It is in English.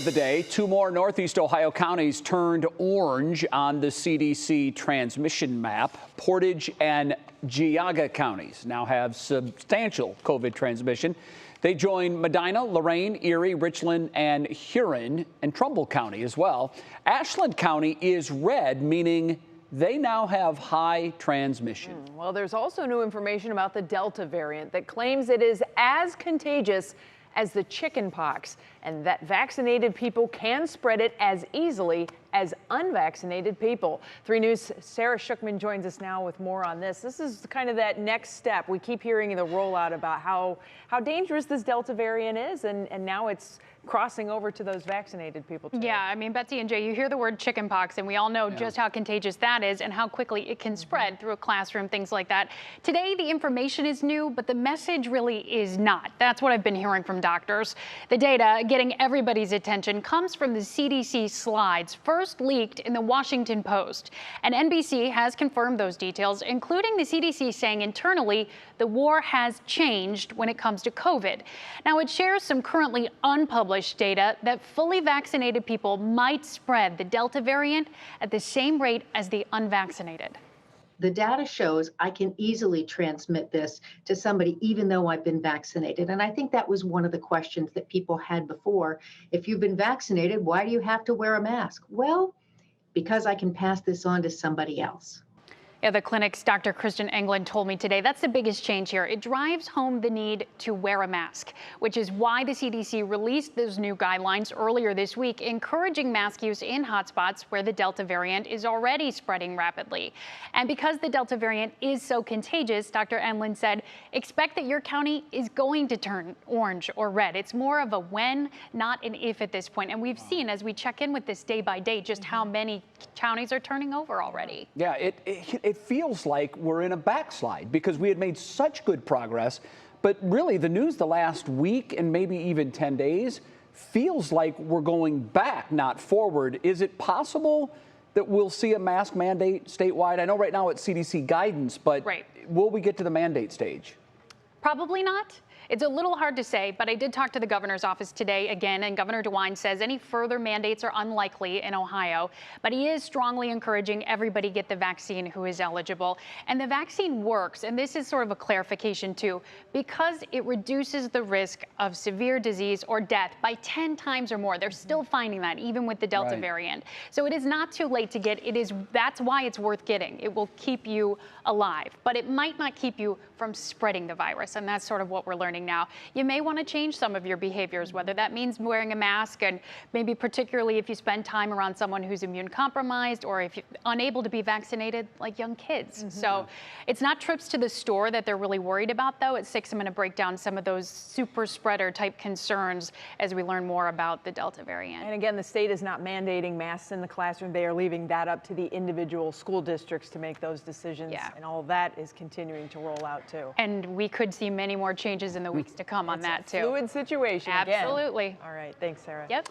The day, two more Northeast Ohio counties turned orange on the CDC transmission map. Portage and Geauga counties now have substantial COVID transmission. They join Medina, Lorain, Erie, Richland, and Huron, and Trumbull County as well. Ashland County is red, meaning they now have high transmission. Well, there's also new information about the Delta variant that claims it is as contagious as the chickenpox, and that vaccinated people can spread it as easily as unvaccinated people. 3 News' Sarah Shookman joins us now with more on this. This is kind of that next step. We keep hearing the rollout about how dangerous this Delta variant is, and now it's crossing over to those vaccinated people too. Yeah, I mean, Betsy and Jay, you hear the word chickenpox, and we all know just how contagious that is and how quickly it can spread through a classroom, things like that. Today, the information is new, but the message really is not. That's what I've been hearing from doctors. The data getting everybody's attention comes from the CDC slides, first leaked in the Washington Post. And NBC has confirmed those details, including the CDC saying internally the war has changed when it comes to COVID. Now, it shares some currently unpublished data that fully vaccinated people might spread the Delta variant at the same rate as the unvaccinated. The data shows I can easily transmit this to somebody even though I've been vaccinated. And I think that was one of the questions that people had before. If you've been vaccinated, why do you have to wear a mask? Well, because I can pass this on to somebody else. Yeah, the clinic's Dr. Kristen England told me today that's the biggest change here. It drives home the need to wear a mask, which is why the CDC released those new guidelines earlier this week, encouraging mask use in hotspots where the Delta variant is already spreading rapidly. And because the Delta variant is so contagious, Dr. England said, expect that your county is going to turn orange or red. It's more of a when, not an if at this point. And we've seen as we check in with this day by day just how many counties are turning over already. Yeah, it feels like we're in a backslide because we had made such good progress, but really the news the last week and maybe even 10 days feels like we're going back, not forward. Is it possible that we'll see a mask mandate statewide? I know right now it's CDC guidance, but will we get to the mandate stage? Probably not. It's a little hard to say, but I did talk to the governor's office today again, and Governor DeWine says any further mandates are unlikely in Ohio, but he is strongly encouraging everybody get the vaccine who is eligible. And the vaccine works, and this is sort of a clarification too, because it reduces the risk of severe disease or death by 10 times or more. They're still finding that even with the Delta variant. So it is not too late to get. That's why it's worth getting. It will keep you alive, but it might not keep you from spreading the virus, and that's sort of what we're learning now. You may want to change some of your behaviors, whether that means wearing a mask, and maybe particularly if you spend time around someone who's immune compromised or if you're unable to be vaccinated, like young kids. So it's not trips to the store that they're really worried about, though. At 6, I'm going to break down some of those super spreader type concerns as we learn more about the Delta variant. And again, the state is not mandating masks in the classroom. They are leaving that up to the individual school districts to make those decisions. And all that is continuing to roll out too. And we could see many more changes in the weeks to come on that too. Fluid situation. Absolutely. Again. All right. Thanks, Sarah. Yep.